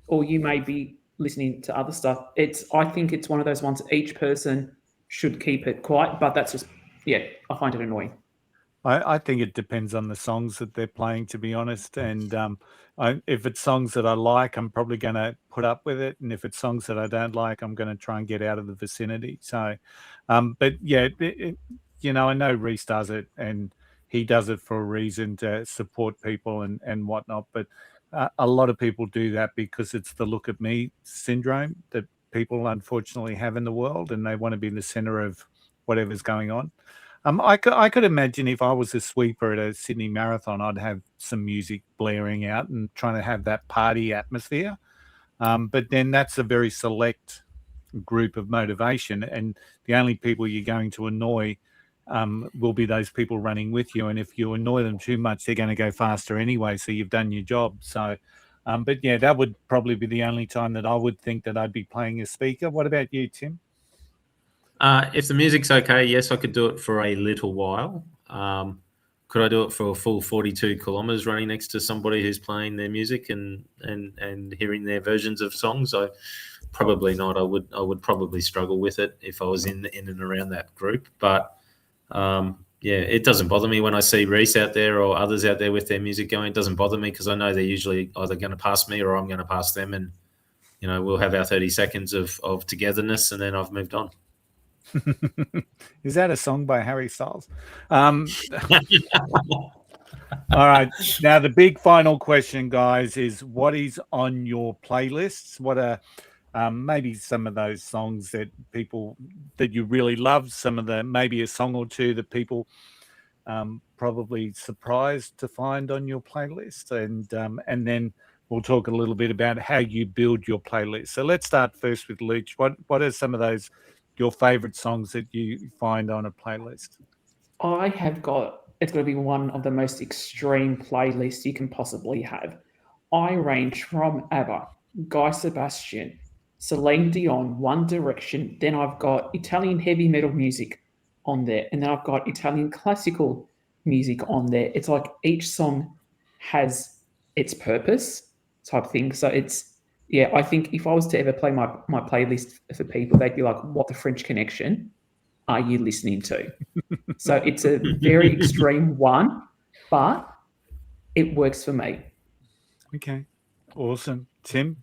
or you may be listening to other stuff. I think it's one of those ones each person should keep it quiet, but that's just, yeah, I find it annoying.
I think it depends on the songs that they're playing, to be honest. And if it's songs that I like, I'm probably going to put up with it. And if it's songs that I don't like, I'm going to try and get out of the vicinity. So, but yeah, you know, I know Reese does it and he does it for a reason to support people and whatnot. But a lot of people do that because it's the look at me syndrome that people unfortunately have in the world and they want to be in the center of whatever's going on. I could imagine if I was a sweeper at a Sydney Marathon, I'd have some music blaring out and trying to have that party atmosphere. But then that's a very select group of motivation, and the only people you're going to annoy will be those people running with you. And if you annoy them too much, they're going to go faster anyway. So you've done your job. So, but yeah, that would probably be the only time that I would think that I'd be playing a speaker. What about you, Tim?
If the music's okay, yes, I could do it for a little while. Could I do it for a full 42 kilometers running next to somebody who's playing their music and hearing their versions of songs? I probably not. I would probably struggle with it if I was in and around that group. But yeah, it doesn't bother me when I see Reese out there or others out there with their music going. It doesn't bother me because I know they're usually either going to pass me or I'm going to pass them, and you know we'll have our 30 seconds of togetherness, and then I've moved on.
Is that a song by Harry Styles? All right. Now, the big final question, guys, is what is on your playlists? What are maybe some of those songs that you really love? Maybe a song or two that people probably surprised to find on your playlist, and then we'll talk a little bit about how you build your playlist. So let's start first with Luch. What are some of your favorite songs that you find on a playlist?
It's going to be one of the most extreme playlists you can possibly have. I range from ABBA, Guy Sebastian, Celine Dion, One Direction. Then I've got Italian heavy metal music on there. And then I've got Italian classical music on there. It's like each song has its purpose type thing. So I think if I was to ever play my playlist for people, they'd be like, what the French Connection are you listening to? So it's a very extreme one, but it works for me.
Okay. Awesome. Tim?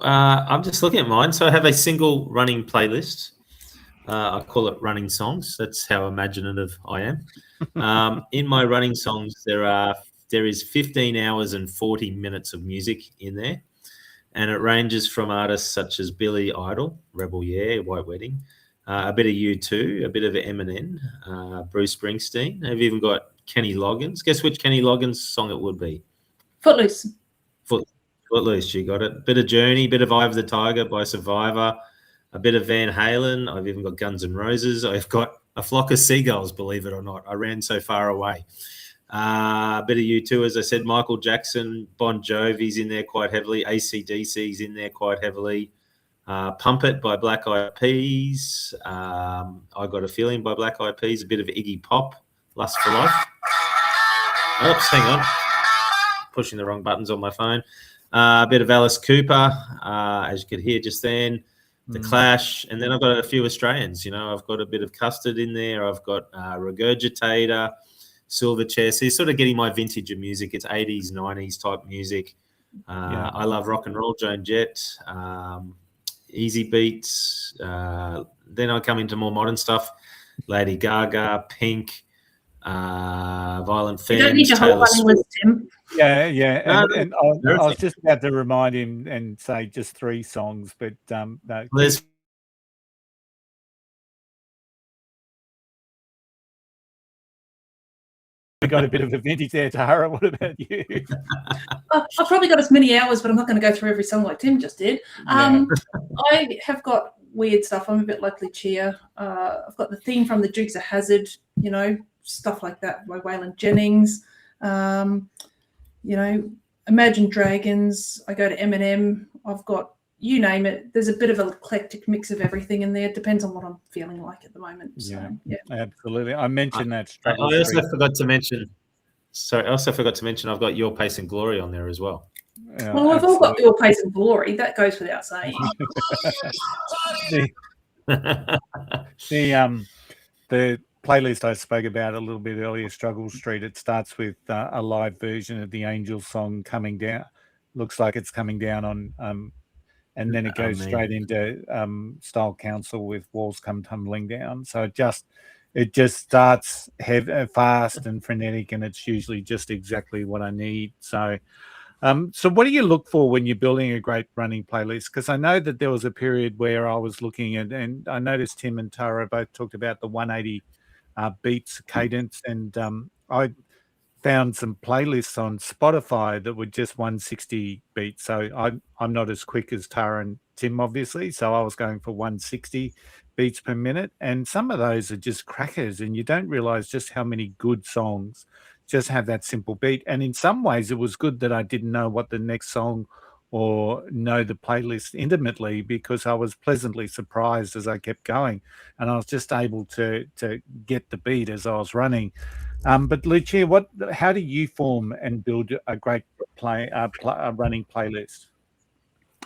I'm just looking at mine. So I have a single running playlist. I call it running songs. That's how imaginative I am. In my running songs, there is 15 hours and 40 minutes of music in there. And it ranges from artists such as Billy Idol, Rebel Yeah, White Wedding, a bit of U2, a bit of Eminem, Bruce Springsteen. I've even got Kenny Loggins. Guess which Kenny Loggins song it would be?
Footloose.
Footloose, you got it. Bit of Journey, bit of Eye of the Tiger by Survivor, a bit of Van Halen. I've even got Guns N' Roses. I've got A Flock of Seagulls, believe it or not. I ran so far away. A bit of U2, as I said, Michael Jackson, Bon Jovi's in there quite heavily. AC/DC's in there quite heavily. Pump It by Black Eyed Peas. I Got a Feeling by Black Eyed Peas. A bit of Iggy Pop, Lust for Life. Oops, hang on. Pushing the wrong buttons on my phone. A bit of Alice Cooper, as you could hear just then. The Clash. And then I've got a few Australians. You know, I've got a bit of Custard in there. I've got Regurgitator, Silverchair. So you're sort of getting my vintage of music. It's 80s, 90s type music. I love rock and roll, Joan Jett, Easy Beats. Then I come into more modern stuff. Lady Gaga, Pink, Violent Femmes.
You don't need your whole running list, Tim.
Yeah. And I was just about to remind him and say just 3 songs, but no.
There's
got a bit of a vintage there, Tara. What about you?
I've probably got as many hours, but I'm not going to go through every song like Tim just did.
Yeah.
I have got weird stuff. I'm a bit like Lucia. I've got the theme from the Dukes of Hazzard, you know, stuff like that by Waylon Jennings. You know, Imagine Dragons. I go to Eminem. I've got, you name it. There's a bit of an eclectic mix of everything in there. It depends on what I'm feeling like at the moment. So, yeah.
Absolutely. I mentioned that.
I also forgot to mention. Sorry, I also forgot to mention I've got Your Pace and Glory on there as well.
Yeah,
Well, we've all got Your Pace and Glory. That goes without saying.
The playlist I spoke about a little bit earlier, Struggle Street, it starts with a live version of the Angels song coming down. Looks like it's coming down on, and then it goes straight into Style Council with Walls Come Tumbling Down. So it just starts fast and frenetic, and it's usually just exactly what I need. So what do you look for when you're building a great running playlist? Because I know that there was a period where I was looking at, and I noticed Tim and Tara both talked about the 180 beats cadence, and I found some playlists on Spotify that were just 160 beats. So I'm not as quick as Tara and Tim, obviously. So I was going for 160 beats per minute, and some of those are just crackers, and you don't realize just how many good songs just have that simple beat. And in some ways, it was good that I didn't know what the next song or know the playlist intimately, because I was pleasantly surprised as I kept going, and I was just able to get the beat as I was running. But Lucia, how do you form and build a great running playlist?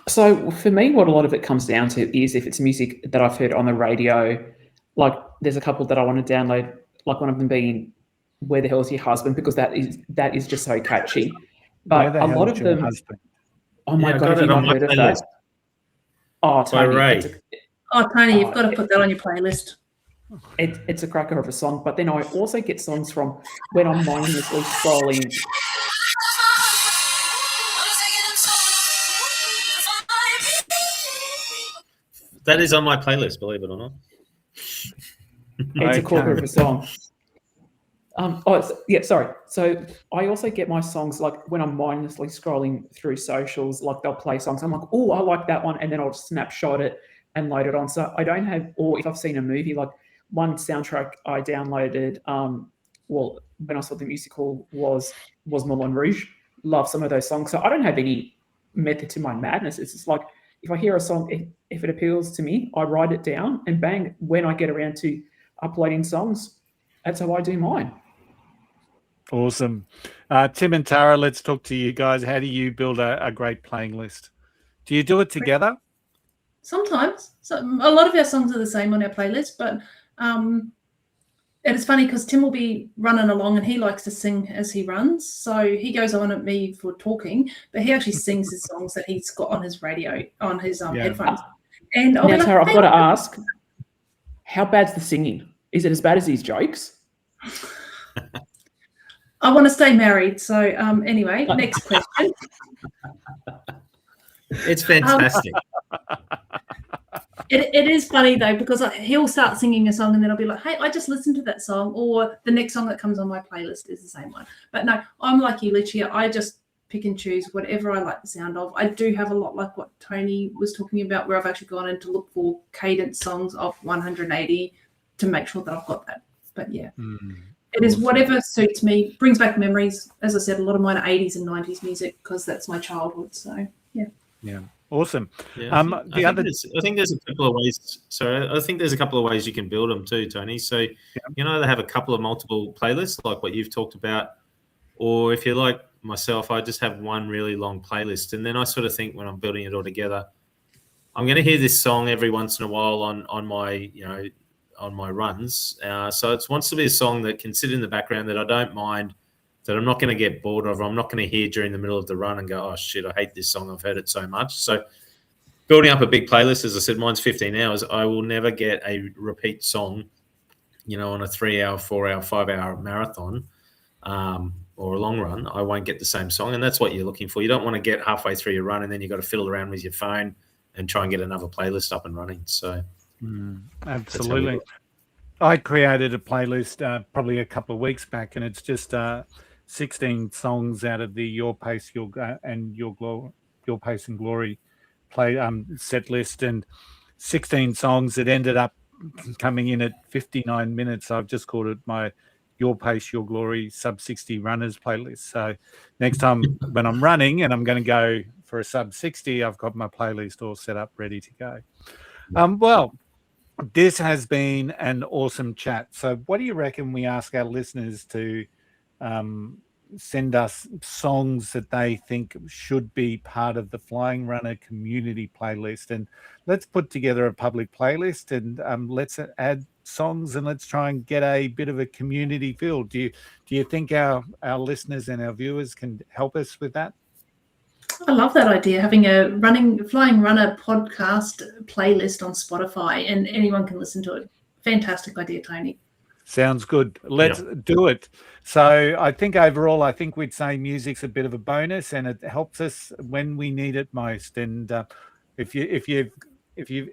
So for me, what a lot of it comes down to is if it's music that I've heard on the radio. Like there's a couple that I want to download, like one of them being Where the Hell's Your Husband, because that is just so catchy. But a lot of them,
husband?
Oh my God, have you not heard of that? Oh, Tony.
Tony, you've got to put that on your playlist.
It's a cracker of a song. But then I also get songs from when I'm mindlessly scrolling.
That is on my playlist, believe it or not.
It's a corker of a song. Sorry. So I also get my songs like when I'm mindlessly scrolling through socials, like they'll play songs. I'm like, oh, I like that one, and then I'll snapshot it and load it on. So I don't have, or if I've seen a movie, like one soundtrack I downloaded, when I saw the musical was Moulin Rouge. Love some of those songs. So I don't have any method to my madness. It's just like if I hear a song, if it appeals to me, I write it down, and bang, when I get around to uploading songs, that's how I do mine.
Awesome. Tim and Tara, let's talk to you guys. How do you build a great playing list? Do you do it together?
Sometimes. So a lot of our songs are the same on our playlist, but and it's funny because Tim will be running along and he likes to sing as he runs. So he goes on at me for talking, but he actually sings his songs that he's got on his radio, on his headphones. And
now, Tara, I've got to ask, how bad's the singing? Is it as bad as these jokes?
I want to stay married. So anyway, next question.
It's fantastic.
It is funny though, because he'll start singing a song and then I'll be like, hey, I just listened to that song, or the next song that comes on my playlist is the same one. But no, I'm like you, Lucia. I just pick and choose whatever I like the sound of. I do have a lot like what Tony was talking about, where I've actually gone in to look for cadence songs of 180 to make sure that I've got that. But yeah. It is whatever suits me, brings back memories. As I said, a lot of mine are 80s and 90s music because that's my childhood. So, yeah.
Yeah. Awesome.
Yeah, I think there's a couple of ways. So I think there's a couple of ways you can build them too, Tony. So, they have a couple of multiple playlists like what you've talked about. Or if you're like myself, I just have one really long playlist. And then I sort of think when I'm building it all together, I'm going to hear this song every once in a while on my, on my runs. So it wants to be a song that can sit in the background that I don't mind, that I'm not going to get bored of. I'm not going to hear during the middle of the run and go, oh, shit, I hate this song. I've heard it so much. So building up a big playlist, as I said, mine's 15 hours. I will never get a repeat song, on a 3-hour, 4-hour, 5-hour marathon or a long run. I won't get the same song, and that's what you're looking for. You don't want to get halfway through your run and then you've got to fiddle around with your phone and try and get another playlist up and running. So
absolutely. I created a playlist probably a couple of weeks back, and it's just 16 songs out of the Your Pace, Your Pace and Glory set list, and 16 songs that ended up coming in at 59 minutes. I've just called it my Your Pace, Your Glory sub 60 runners playlist. So next time when I'm running and I'm going to go for a sub 60, I've got my playlist all set up, ready to go. Well, this has been an awesome chat. So what do you reckon we ask our listeners to send us songs that they think should be part of the Flying Runner community playlist? And let's put together a public playlist, and let's add songs, and let's try and get a bit of a community feel. Do you think our listeners and our viewers can help us with that?
I love that idea, having a Flying Runner podcast playlist on Spotify, and anyone can listen to it. Fantastic idea, Tony.
Sounds good. Let's do it. So I think overall, I think we'd say music's a bit of a bonus, and it helps us when we need it most. And if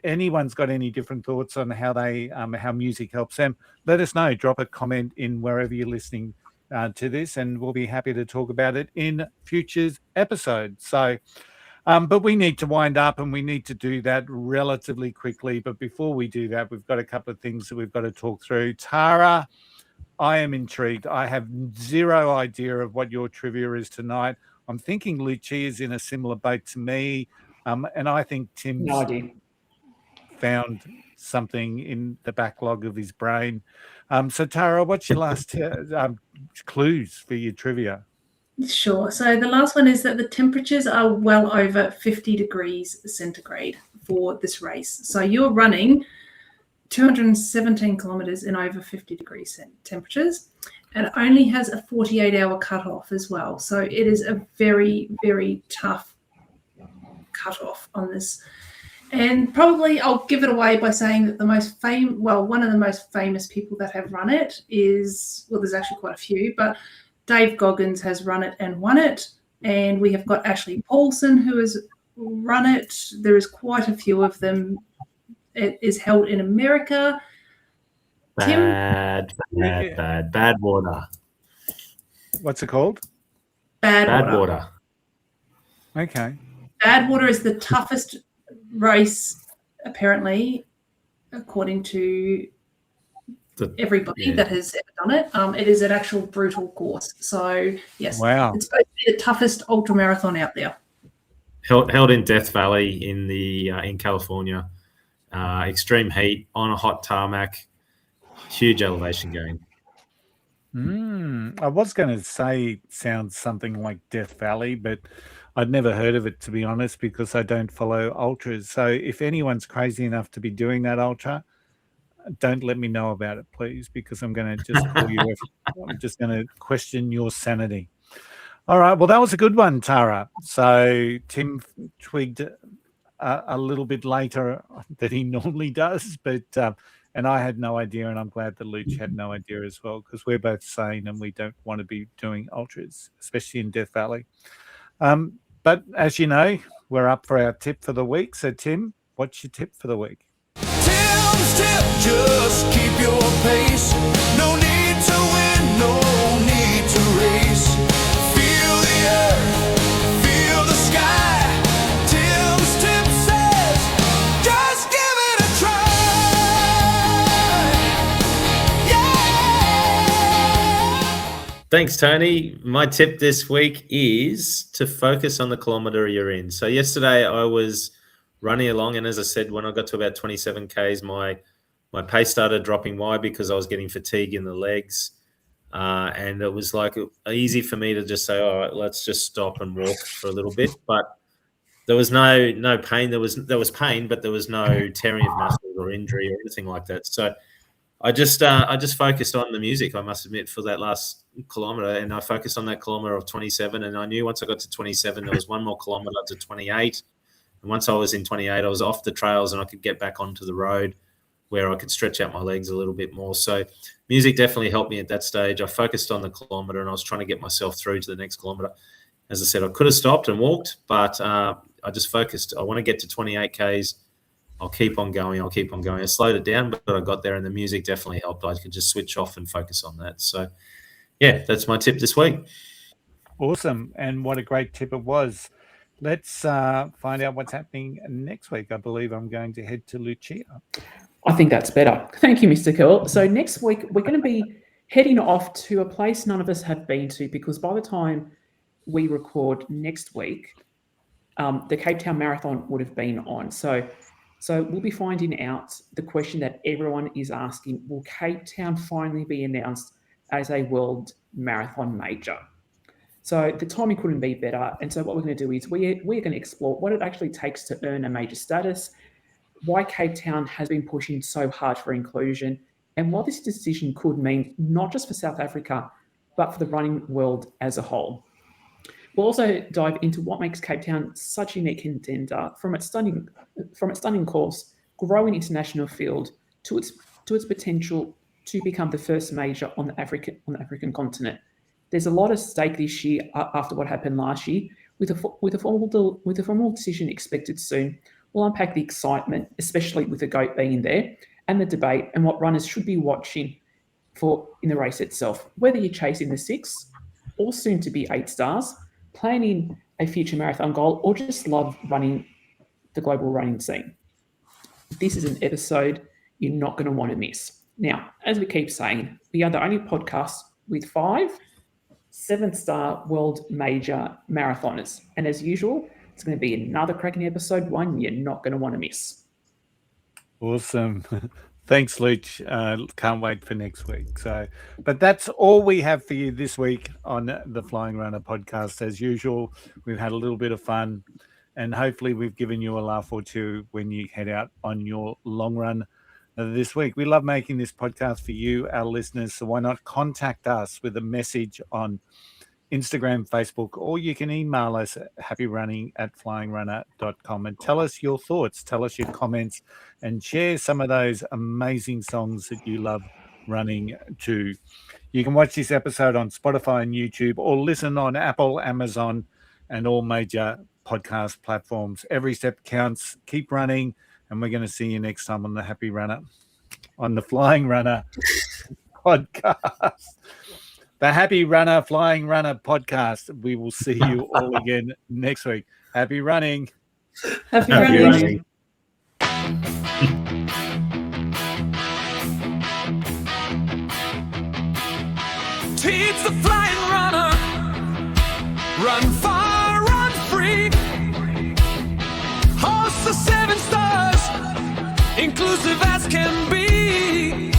anyone's got any different thoughts on how how music helps them, let us know. Drop a comment in wherever you're listening to this, and we'll be happy to talk about it in future episodes. So, but we need to wind up, and we need to do that relatively quickly. But before we do that, we've got a couple of things that we've got to talk through. Tara, I am intrigued. I have zero idea of what your trivia is tonight. I'm thinking Lucia is in a similar boat to me, and I think Tim's
No idea.
found something in the backlog of his brain. So Tara, what's your last clues for your trivia?
Sure. So the last one is that the temperatures are well over 50 degrees centigrade for this race. So you're running 217 kilometers in over 50 degrees temperatures, and it only has a 48-hour cutoff as well. So it is a very, very tough cutoff on this. And probably I'll give it away by saying that one of the most famous people that have run it is, well, there's actually quite a few, but Dave Goggins has run it and won it. And we have got Ashley Paulson, who has run it. There is quite a few of them. It is held in America.
Bad water.
What's it called?
Bad
water.
Okay.
Badwater is the toughest race, apparently, according to everybody that has ever done it. It is an actual brutal course. So, yes,
wow.
It's supposed to be the toughest ultramarathon out there.
Held in Death Valley in California. Extreme heat on a hot tarmac. Huge elevation gain.
I was going to say sounds something like Death Valley, but I'd never heard of it, to be honest, because I don't follow ultras. So if anyone's crazy enough to be doing that ultra, don't let me know about it, please, because I'm going to just call you. I'm just going to question your sanity. All right. Well, that was a good one, Tara. So Tim twigged a little bit later than he normally does, but and I had no idea, and I'm glad that Luch had no idea as well, because we're both sane and we don't want to be doing ultras, especially in Death Valley. But as you know, we're up for our tip for the week. So Tim, what's your tip for the week?
Tim's tip, just keep your pace. No need to win, no need to race. Feel the earth, feel the sky. Tim's tip says, just give it a try. Yeah.
Thanks, Tony. My tip this week is to focus on the kilometre you're in. So yesterday I was running along, and as I said, when I got to about 27 Ks, my pace started dropping. Why? Because I was getting fatigue in the legs, and it was like easy for me to just say, all right, let's just stop and walk for a little bit. But there was no pain. There was pain, but there was no tearing of muscles or injury or anything like that. So I just focused on the music, I must admit, for that last kilometre, and I focused on that kilometre of 27, and I knew once I got to 27, there was one more kilometre to 28. And once I was in 28, I was off the trails and I could get back onto the road where I could stretch out my legs a little bit more. So music definitely helped me at that stage. I focused on the kilometre and I was trying to get myself through to the next kilometre. As I said, I could have stopped and walked, but I just focused. I want to get to 28 Ks I'll keep on going. I slowed it down, but I got there, and the music definitely helped. I could just switch off and focus on that. So, yeah, that's my tip this week.
Awesome. And what a great tip it was. Let's find out what's happening next week. I believe I'm going to head to Lucia.
I think that's better. Thank you, Mr. Curl. So next week, we're going to be heading off to a place none of us have been to, because by the time we record next week, the Cape Town Marathon would have been on. So we'll be finding out the question that everyone is asking: will Cape Town finally be announced as a world marathon major? So the timing couldn't be better. And so what we're going to do is we're going to explore what it actually takes to earn a major status, why Cape Town has been pushing so hard for inclusion, and what this decision could mean not just for South Africa, but for the running world as a whole. We'll also dive into what makes Cape Town such a unique contender, from its stunning course, growing international field, to its potential to become the first major on the African continent. There's a lot at stake this year after what happened last year, with a formal decision expected soon. We'll unpack the excitement, especially with the GOAT being there, and the debate, and what runners should be watching for in the race itself. Whether you're chasing the 6 or soon to be 8 stars, planning a future marathon goal, or just love running the global running scene, this is an episode you're not going to want to miss. Now, as we keep saying, we are the only podcast with 5 7-star world major marathoners. And as usual, it's going to be another cracking episode, one you're not going to want to miss.
Awesome. Thanks, Luch. Can't wait for next week. But that's all we have for you this week on the Flying RuNR podcast. As usual, we've had a little bit of fun, and hopefully we've given you a laugh or two when you head out on your long run this week. We love making this podcast for you, our listeners, so why not contact us with a message on Instagram, Facebook, or you can email us at happyrunning@flyingrunner.com and tell us your thoughts, tell us your comments, and share some of those amazing songs that you love running to. You can watch this episode on Spotify and YouTube, or listen on Apple, Amazon, and all major podcast platforms. Every step counts. Keep running, and we're going to see you next time on the Happy Runner, on the Flying RuNR podcast. The Happy RuNR, Flying RuNR podcast. We will see you all again next week. Happy running.
Happy
running.
Teach the flying runner, run far, run free. Host the 7 stars, inclusive as can be.